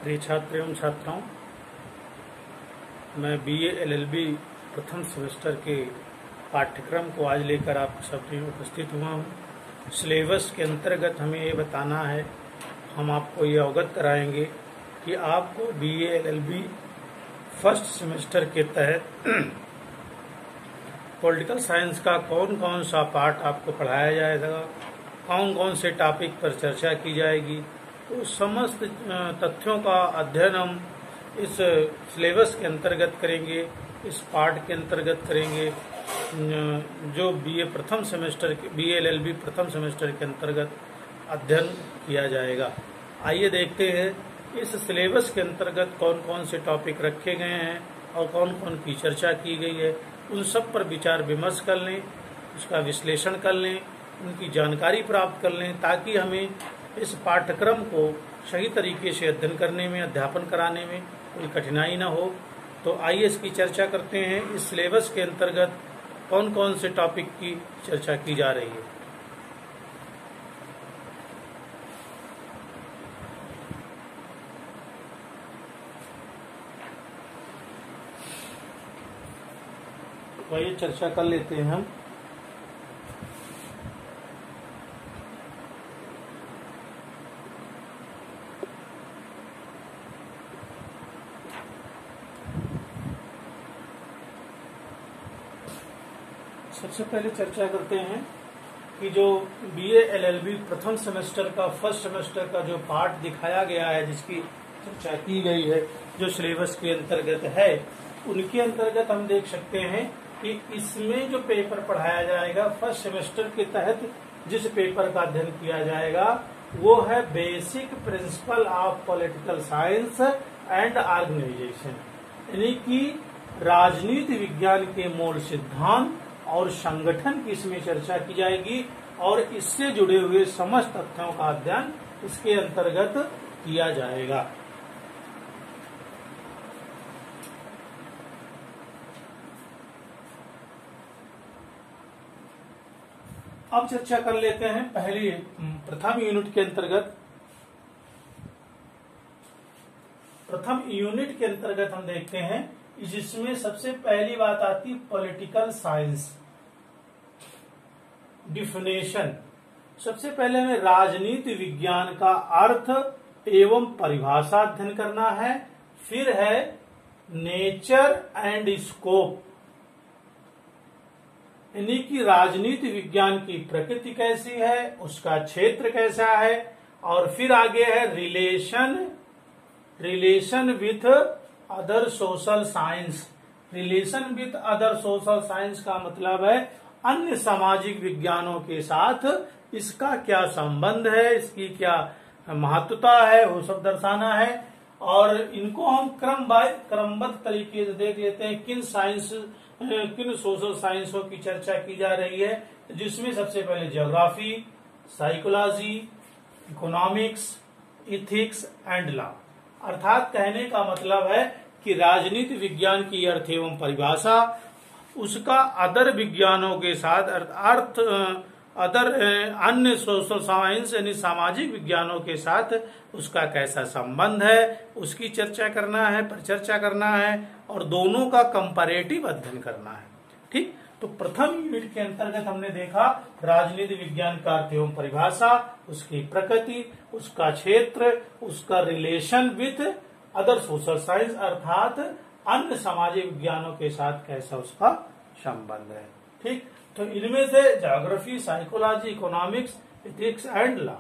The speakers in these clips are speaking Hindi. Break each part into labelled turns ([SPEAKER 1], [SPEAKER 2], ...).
[SPEAKER 1] प्रिय छात्र एवं छात्राओं, मैं बीए एलएलबी प्रथम सेमेस्टर के पाठ्यक्रम को आज लेकर आप सबके उपस्थित हुआ हूँ। सिलेबस के अंतर्गत हमें ये बताना है, हम आपको ये अवगत कराएंगे कि आपको बीए एलएलबी फर्स्ट सेमेस्टर के तहत पॉलिटिकल साइंस का कौन कौन सा पार्ट आपको पढ़ाया जाएगा, कौन कौन से टॉपिक पर चर्चा की जाएगी, तो समस्त तथ्यों का अध्ययन हम इस सिलेबस के अंतर्गत करेंगे, इस पार्ट के अंतर्गत करेंगे जो बीए एलएलबी प्रथम सेमेस्टर के अंतर्गत अध्ययन किया जाएगा। आइए देखते हैं इस सिलेबस के अंतर्गत कौन कौन से टॉपिक रखे गए हैं और कौन कौन की चर्चा की गई है। उन सब पर विचार विमर्श कर लें, उसका विश्लेषण कर लें, उनकी जानकारी प्राप्त कर लें, ताकि हमें इस पाठ्यक्रम को सही तरीके से अध्ययन करने में, अध्यापन कराने में कोई कठिनाई ना हो। तो आइए इसकी चर्चा करते हैं। इस सिलेबस के अंतर्गत कौन कौन से टॉपिक की चर्चा की जा रही है। तो आइए चर्चा कर लेते हैं हम। सबसे पहले चर्चा करते हैं कि जो बीए एलएलबी प्रथम सेमेस्टर का फर्स्ट सेमेस्टर का जो पार्ट दिखाया गया है, जिसकी चर्चा की गई है, जो सिलेबस के अंतर्गत है, उनके अंतर्गत हम देख सकते हैं कि इसमें जो पेपर पढ़ाया जाएगा, फर्स्ट सेमेस्टर के तहत जिस पेपर का अध्ययन किया जाएगा वो है basic principle of political science and organization, यानी कि राजनीति विज्ञान के मूल सिद्धांत और संगठन की इसमें चर्चा की जाएगी और इससे जुड़े हुए समस्त तथ्यों का अध्ययन इसके अंतर्गत किया जाएगा। अब चर्चा कर लेते हैं पहली प्रथम यूनिट के अंतर्गत। प्रथम यूनिट के अंतर्गत हम देखते हैं जिसमें सबसे पहली बात आती है पॉलिटिकल साइंस डिफिनेशन। सबसे पहले हमें राजनीति विज्ञान का अर्थ एवं परिभाषा अध्ययन करना है। फिर है नेचर एंड स्कोप, यानी कि राजनीति विज्ञान की प्रकृति कैसी है, उसका क्षेत्र कैसा है, और फिर आगे है relation with other social science. Relation with other social science का मतलब है अन्य सामाजिक विज्ञानों के साथ इसका क्या संबंध है, इसकी क्या महत्वता है, वो सब दर्शाना है। और इनको हम क्रमबद्ध तरीके से देख लेते हैं किन सोशल साइंसों की चर्चा की जा रही है, जिसमें सबसे पहले geography, psychology, economics, ethics and law. अर्थात कहने का मतलब है कि राजनीति विज्ञान की अर्थ एवं परिभाषा उसका अदर विज्ञानों के साथ अन्य सोशल साइंस यानी सामाजिक विज्ञानों के साथ उसका कैसा संबंध है, उसकी चर्चा करना है, परिचर्चा करना है और दोनों का कंपैरेटिव अध्ययन करना है। ठीक, तो प्रथम यूनिट के अंतर्गत हमने देखा राजनीति विज्ञान का अर्थ एवं परिभाषा, उसकी प्रकृति, उसका क्षेत्र, उसका relation with other social science अर्थात अन्य सामाजिक विज्ञानों के साथ कैसा उसका संबंध है। ठीक, तो इनमें से geography, psychology, economics, ethics and law,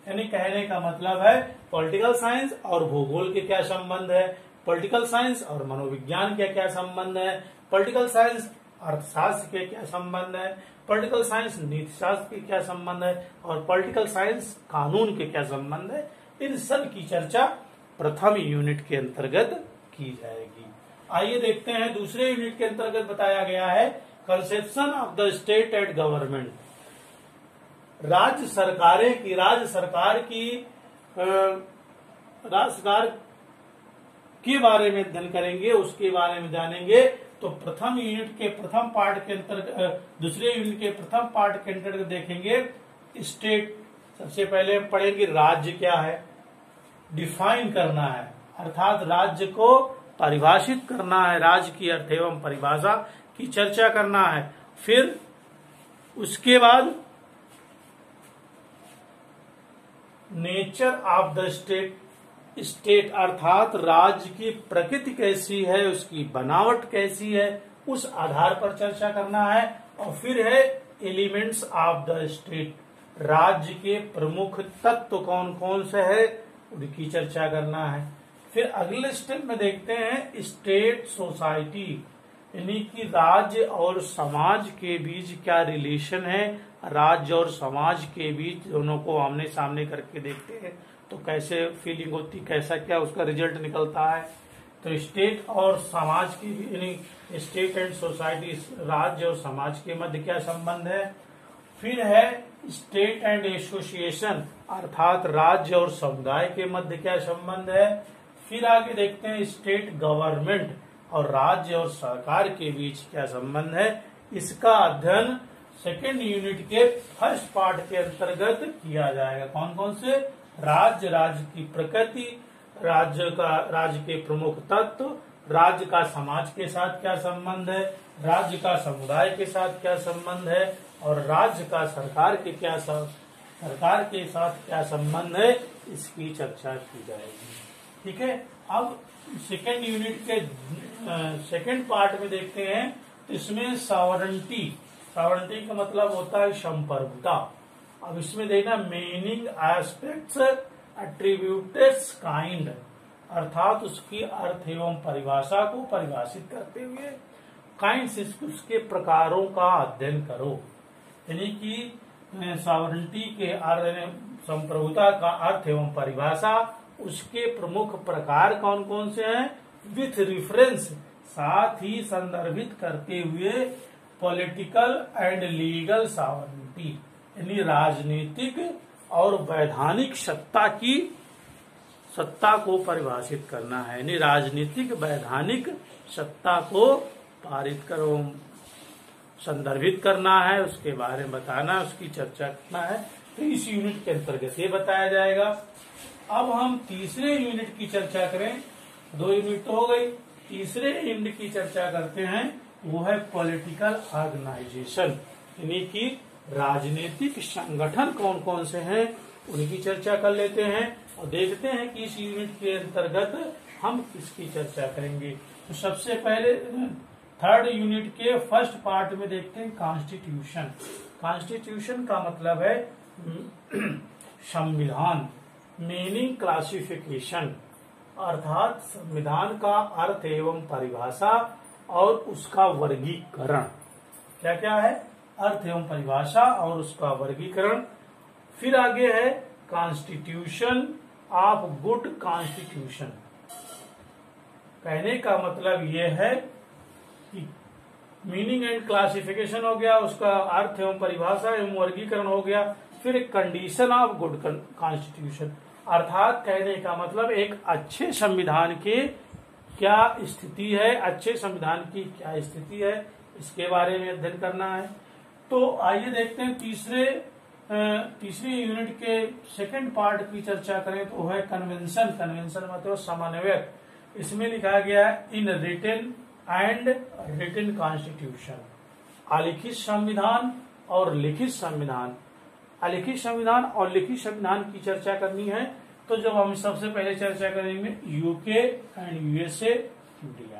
[SPEAKER 1] यानी कहने का मतलब है पॉलिटिकल साइंस और भूगोल के क्या संबंध है, पॉलिटिकल साइंस और मनोविज्ञान के क्या संबंध है, पॉलिटिकल साइंस अर्थशास्त्र के क्या संबंध है, पॉलिटिकल साइंस नीति शास्त्र के क्या संबंध है और पॉलिटिकल साइंस कानून के क्या संबंध है। इन सब की चर्चा प्रथम यूनिट के अंतर्गत की जाएगी। आइए देखते हैं दूसरे यूनिट के अंतर्गत बताया गया है conception of the state and government. राज्य सरकार के बारे में अध्ययन करेंगे, उसके बारे में जानेंगे। तो प्रथम यूनिट के प्रथम पार्ट के अंतर्गत दूसरे यूनिट के प्रथम पार्ट के अंतर्गत देखेंगे स्टेट। सबसे पहले हम पढ़ेंगे राज्य क्या है, डिफाइन करना है, अर्थात राज्य को परिभाषित करना है, राज्य की अर्थ एवं परिभाषा की चर्चा करना है। फिर उसके बाद नेचर ऑफ द स्टेट अर्थात राज्य की प्रकृति कैसी है, उसकी बनावट कैसी है, उस आधार पर चर्चा करना है। और फिर है एलिमेंट्स ऑफ द स्टेट, राज्य के प्रमुख तत्व कौन कौन से है उनकी चर्चा करना है। फिर अगले स्टेप में देखते हैं स्टेट सोसाइटी, यानी कि राज्य और समाज के बीच क्या रिलेशन है, राज्य और समाज के बीच दोनों को आमने सामने करके देखते हैं तो कैसे फीलिंग होती, कैसा क्या उसका रिजल्ट निकलता है। तो स्टेट और समाज की यानी स्टेट एंड सोसाइटी, राज्य और समाज के मध्य क्या संबंध है। फिर है स्टेट एंड एसोसिएशन अर्थात राज्य और समुदाय के मध्य क्या संबंध है। फिर आगे देखते हैं स्टेट गवर्नमेंट और राज्य और सरकार के बीच क्या संबंध है। इसका अध्ययन सेकेंड यूनिट के फर्स्ट पार्ट के अंतर्गत किया जाएगा। कौन कौन से, राज्य, राज्य की प्रकृति, राज्य के प्रमुख तत्व, राज्य का समाज के साथ क्या संबंध है, राज्य का समुदाय के साथ क्या संबंध है, और राज्य का सरकार के साथ क्या संबंध है, इसकी चर्चा की जाएगी। ठीक है। अब सेकेंड यूनिट के सेकेंड पार्ट में देखते हैं, इसमें सॉवरेंटी का मतलब होता है संप्रभुता। अब इसमें देखना मीनिंग, एस्पेक्ट्स, एट्रीब्यूट्स, काइंड अर्थात उसकी अर्थ एवं परिभाषा को परिभाषित करते हुए काइंड से उसके प्रकारों का अध्ययन करो। यानी कि सॉवरेंटी के संप्रभुता का अर्थ एवं परिभाषा, उसके प्रमुख प्रकार कौन कौन से हैं, विथ रिफरेंस साथ ही संदर्भित करते हुए पॉलिटिकल एंड लीगल सॉवरेंटी, यानी राजनीतिक और वैधानिक सत्ता को परिभाषित करना है। यानी राजनीतिक वैधानिक सत्ता को पारित करो, संदर्भित करना है, उसके बारे में बताना, उसकी चर्चा करना है। तो इस यूनिट के अंतर्गत ये बताया जाएगा। अब हम तीसरे यूनिट की चर्चा करें। 2 यूनिट तो हो गई, तीसरे यूनिट की चर्चा करते हैं, वो है पॉलिटिकल ऑर्गेनाइजेशन, यानी कि राजनीतिक संगठन कौन कौन से हैं उनकी चर्चा कर लेते हैं और देखते हैं कि इस यूनिट के अंतर्गत हम किसकी चर्चा करेंगे। तो सबसे पहले थर्ड यूनिट के फर्स्ट पार्ट में देखते हैं कॉन्स्टिट्यूशन। कॉन्स्टिट्यूशन का मतलब है संविधान, मीनिंग क्लासिफिकेशन अर्थात संविधान का अर्थ एवं परिभाषा और उसका वर्गीकरण। क्या क्या है, अर्थ एवं परिभाषा और उसका वर्गीकरण। फिर आगे है कॉन्स्टिट्यूशन ऑफ गुड कॉन्स्टिट्यूशन। कहने का मतलब यह है कि मीनिंग एंड क्लासिफिकेशन हो गया, उसका अर्थ एवं परिभाषा एवं वर्गीकरण हो गया। फिर एक कंडीशन ऑफ गुड कॉन्स्टिट्यूशन अर्थात कहने का मतलब एक अच्छे संविधान के क्या स्थिति है, अच्छे संविधान की क्या स्थिति है, इसके बारे में अध्ययन करना है। तो आइए देखते हैं तीसरी यूनिट के सेकंड पार्ट की चर्चा करें तो है कन्वेंशन। कन्वेंशन मतलब समन्वयक। इसमें लिखा गया है unwritten and written constitution, अलिखित संविधान और लिखित संविधान। अलिखित संविधान और लिखित संविधान की चर्चा करनी है तो जब हम सबसे पहले चर्चा करेंगे यूके एंड यूएसए, इंडिया।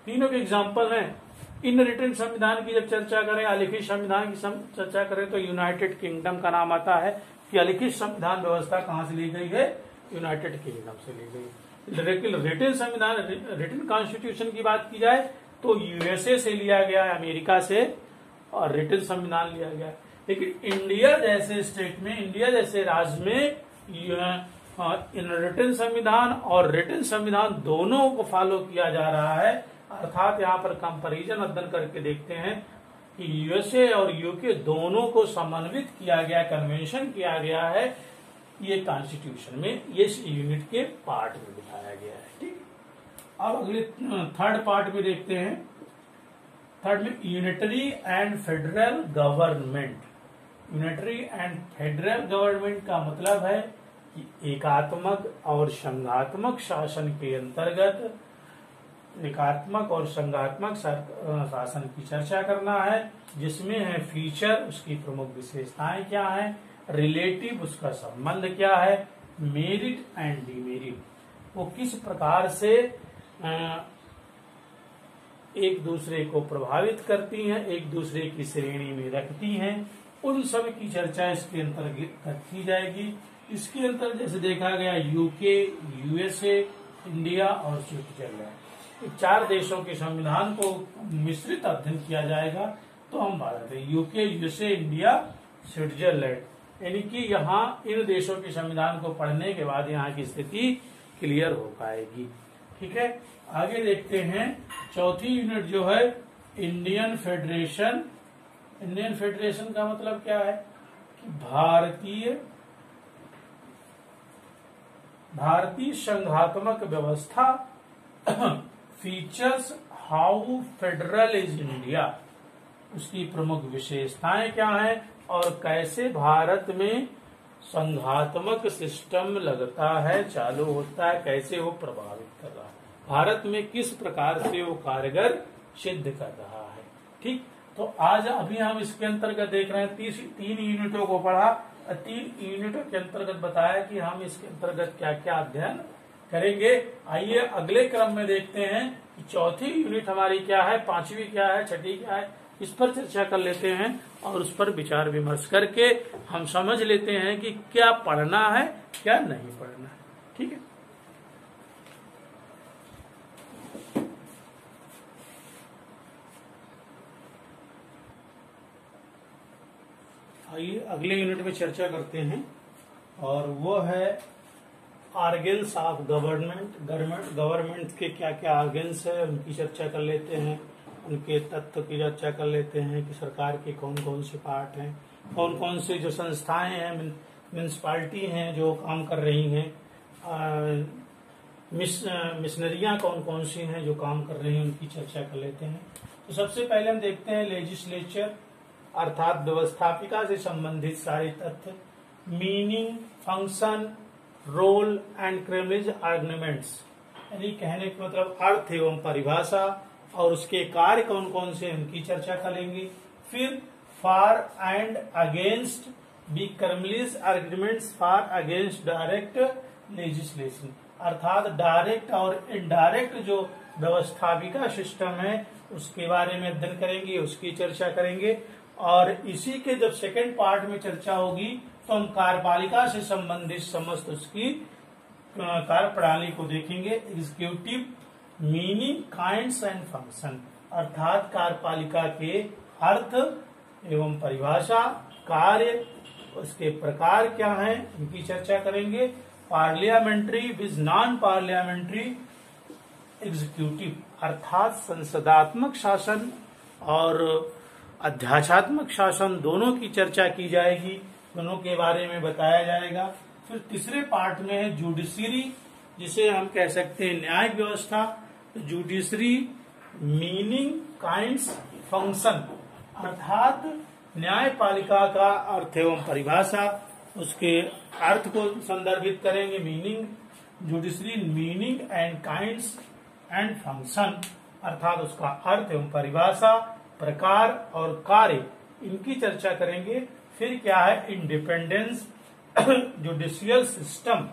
[SPEAKER 1] तीनों के एग्जाम्पल हैं। इन रिटन संविधान की जब चर्चा करें, अलिखित संविधान की चर्चा करें तो यूनाइटेड किंगडम का नाम आता है कि अलिखित संविधान व्यवस्था कहां से ली गई है, यूनाइटेड किंगडम से ली गई। लेकिन रिटन संविधान, रिटन कॉन्स्टिट्यूशन की बात की जाए तो यूएसए से लिया गया है, अमेरिका से, और रिटन संविधान लिया गया है। लेकिन इंडिया जैसे स्टेट में, इंडिया जैसे राज्य में इन रिटन संविधान और रिटन संविधान दोनों को फॉलो किया जा रहा है। अर्थात यहाँ पर कंपैरिजन अध्ययन करके देखते हैं कि यूएसए और यूके दोनों को समन्वित किया गया, कन्वेंशन किया गया है ये कॉन्स्टिट्यूशन में, ये यूनिट के पार्ट में दिखाया गया है। ठीक। अब अगले थर्ड पार्ट में देखते हैं। थर्ड में unitary and federal government. Unitary and federal government का मतलब है कि एकात्मक और संघात्मक शासन के अंतर्गत एकात्मक और संघात्मक शासन की चर्चा करना है, जिसमें है फीचर, उसकी प्रमुख विशेषताएं क्या है, रिलेटिव, उसका संबंध क्या है, मेरिट एंड डिमेरिट, वो किस प्रकार से एक दूसरे को प्रभावित करती हैं, एक दूसरे की श्रेणी में रखती हैं, उन सब की चर्चा इसके अंतर्गत की जाएगी। इसके अंतर्गत जैसे देखा गया यूके, यूएसए, इंडिया और स्विट्जरलैंड, 4 देशों के संविधान को मिश्रित अध्ययन किया जाएगा। तो हम बात करें यूके, यूएसए, इंडिया, स्विट्जरलैंड, यानी कि यहाँ इन देशों के संविधान को पढ़ने के बाद यहाँ की स्थिति क्लियर हो पाएगी। ठीक है, आगे देखते हैं। चौथी यूनिट जो है इंडियन फेडरेशन। इंडियन फेडरेशन का मतलब क्या है कि भारतीय संघात्मक व्यवस्था, features how federal is India, उसकी प्रमुख विशेषताएं क्या है और कैसे भारत में संघात्मक सिस्टम लगता है, चालू होता है, कैसे वो प्रभावित कर रहा है, भारत में किस प्रकार से वो कारगर सिद्ध कर रहा है। ठीक, तो आज अभी हम इसके अंतर्गत देख रहे हैं 3 यूनिटों को पढ़ा, 3 यूनिटों के अंतर्गत बताया कि हम इसके अंतर्गत क्या क्या अध्ययन करेंगे। आइए अगले क्रम में देखते हैं कि चौथी यूनिट हमारी क्या है, 5वीं क्या है, 6ठी क्या है, इस पर चर्चा कर लेते हैं और उस पर विचार विमर्श करके हम समझ लेते हैं कि क्या पढ़ना है, क्या नहीं पढ़ना है। ठीक है, आइए अगले यूनिट में चर्चा करते हैं और वो है आर्गेन्स ऑफ गवर्नमेंट के क्या क्या आर्गेन्स है, उनकी चर्चा कर लेते हैं, उनके तत्व की चर्चा कर लेते हैं कि सरकार के कौन कौन से पार्ट हैं, कौन कौन से जो संस्थाएं हैं, म्यूनिसिपालिटी हैं जो काम कर रही हैं, मिशनरियां कौन कौन सी हैं जो काम कर रही हैं, उनकी चर्चा कर लेते हैं। तो सबसे पहले हम देखते हैं लेजिस्लेचर अर्थात व्यवस्थापिका से संबंधित सारे तथ्य, meaning, function, role and criminal arguments, यानी कहने का मतलब अर्थ एवं परिभाषा और उसके कार्य कौन कौन से उनकी चर्चा करेंगे। फिर for and against be criminal arguments for against direct legislation, अर्थात डायरेक्ट और इनडायरेक्ट जो व्यवस्थापिका सिस्टम है उसके बारे में अध्ययन करेंगे, उसकी चर्चा करेंगे। और इसी के जब सेकेंड पार्ट में चर्चा होगी तो हम कार्यपालिका से संबंधित समस्त उसकी कार्य प्रणाली को देखेंगे। Executive, meaning, kinds and function, अर्थात कार्यपालिका के अर्थ एवं परिभाषा, कार्य, उसके प्रकार क्या हैं, इनकी चर्चा करेंगे। Parliamentary vis non parliamentary executive, अर्थात संसदात्मक शासन और अध्यात्मक शासन दोनों की चर्चा की जाएगी, दोनों के बारे में बताया जाएगा। फिर तीसरे पार्ट में है जुडिशरी, जिसे हम कह सकते हैं न्यायिक व्यवस्था। जुडिशरी, मीनिंग, काइंड्स, फंक्शन, अर्थात न्यायपालिका का अर्थ एवं परिभाषा, उसके अर्थ को संदर्भित करेंगे, meaning, judiciary, meaning and kinds and function, अर्थात उसका अर्थ एवं परिभाषा, प्रकार और कार्य, इनकी चर्चा करेंगे। फिर क्या है इंडिपेंडेंस, जुडिशियल सिस्टम,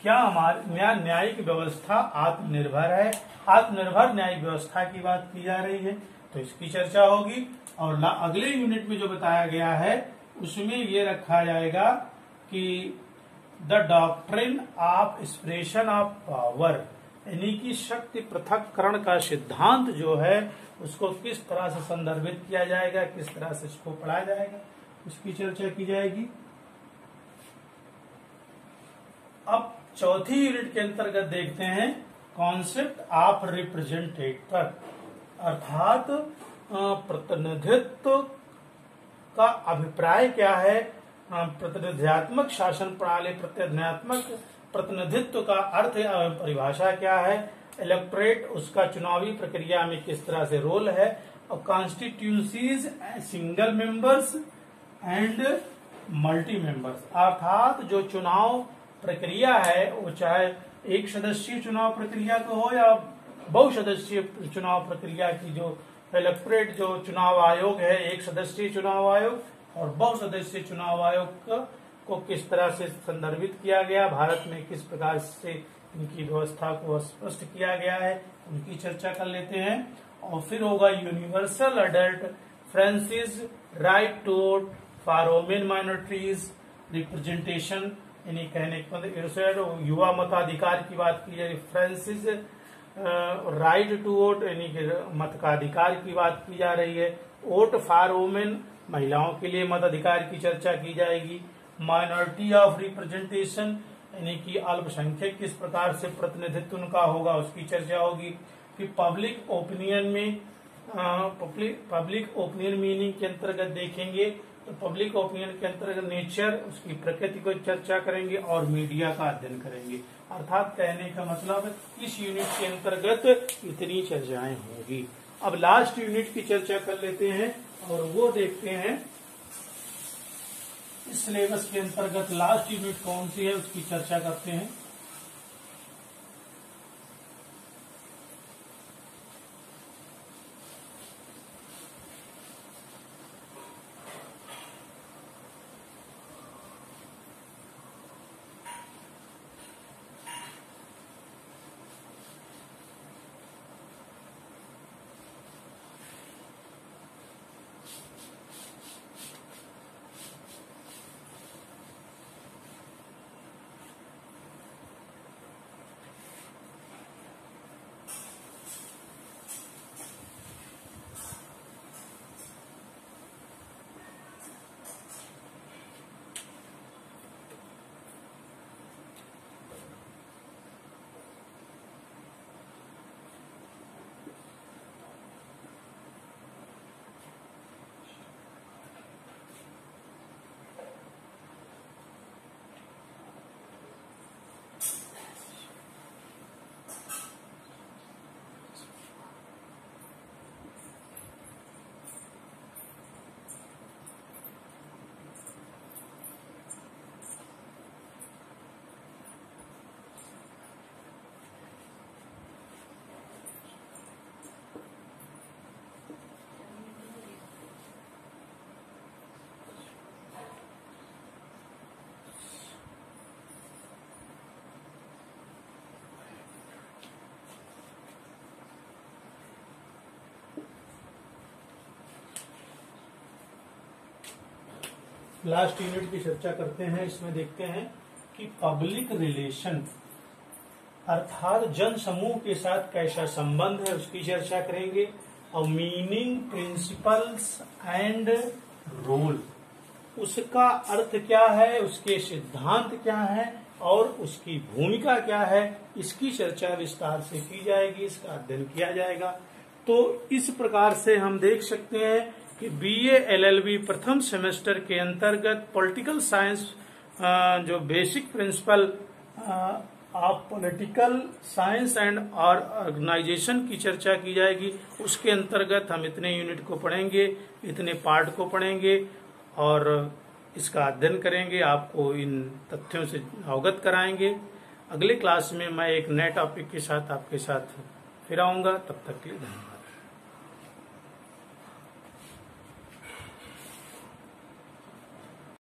[SPEAKER 1] क्या हमारी न्यायिक व्यवस्था आत्मनिर्भर है, आत्मनिर्भर न्यायिक व्यवस्था की बात की जा रही है, तो इसकी चर्चा होगी। और अगले यूनिट में जो बताया गया है उसमें ये रखा जाएगा कि the doctrine of expression of power, यानी कि शक्ति पृथक्करण का सिद्धांत जो है उसको किस तरह से संदर्भित किया जाएगा, किस तरह से इसको पढ़ा जाएगा, उसकी चर्चा की जाएगी। अब चौथी यूनिट के अंतर्गत देखते हैं कॉन्सेप्ट ऑफ रिप्रेजेंटेटिव, अर्थात प्रतिनिधित्व का अभिप्राय क्या है, प्रतिनिध्यात्मक शासन प्रणाली, प्रतिनिधित्व का अर्थ एवं परिभाषा क्या है, इलेक्टोरेट उसका चुनावी प्रक्रिया में किस तरह से रोल है, और constituencies single members and multi members, अर्थात जो चुनाव प्रक्रिया है वो चाहे एक सदस्यीय चुनाव प्रक्रिया को हो या बहुसदस्यीय चुनाव प्रक्रिया की, जो इलेक्टोरेट जो चुनाव आयोग है, एक सदस्यीय चुनाव आयोग और बहुसदस्यीय चुनाव आयोग को किस तरह से संदर्भित किया गया, भारत में किस प्रकार से इनकी व्यवस्था को स्पष्ट किया गया है, उनकी चर्चा कर लेते हैं। और फिर होगा universal adult franchise right to vote for women minorities representation, यानी कहने का मतलब युवा मताधिकार की बात की जाए, फ्रांसिस राइट टू वोट यानी कि मत का अधिकार की बात की जा रही है। वोट फॉर वुमेन, महिलाओं के लिए मताधिकार की चर्चा की जाएगी। माइनॉरिटी ऑफ रिप्रेजेंटेशन यानी कि अल्पसंख्यक किस प्रकार से प्रतिनिधित्व उनका होगा, उसकी चर्चा होगी। फिर पब्लिक ओपिनियन में पब्लिक ओपिनियन मीनिंग के अंतर्गत देखेंगे तो पब्लिक ओपिनियन के अंतर्गत नेचर, उसकी प्रकृति को चर्चा करेंगे और मीडिया का अध्ययन करेंगे। अर्थात कहने का मतलब इस यूनिट के अंतर्गत इतनी चर्चाएं होगी। अब लास्ट यूनिट की चर्चा कर लेते हैं और वो देखते हैं इस सिलेबस के अंतर्गत लास्ट यूनिट कौन सी है, उसकी चर्चा करते हैं। लास्ट यूनिट की चर्चा करते हैं। इसमें देखते हैं कि पब्लिक रिलेशन अर्थात जन समूह के साथ कैसा संबंध है, उसकी चर्चा करेंगे। और मीनिंग, प्रिंसिपल्स एंड रोल, उसका अर्थ क्या है, उसके सिद्धांत क्या है और उसकी भूमिका क्या है, इसकी चर्चा विस्तार से की जाएगी, इसका अध्ययन किया जाएगा। तो इस प्रकार से हम देख सकते हैं कि बीए एलएलबी प्रथम सेमेस्टर के अंतर्गत पॉलिटिकल साइंस जो basic principle of political science and organization की चर्चा की जाएगी। उसके अंतर्गत हम इतने यूनिट को पढ़ेंगे, इतने पार्ट को पढ़ेंगे और इसका अध्ययन करेंगे, आपको इन तथ्यों से अवगत कराएंगे। अगले क्लास में मैं एक नए टॉपिक के साथ आपके साथ फिर आऊंगा। तब तक के लिए धन्यवाद।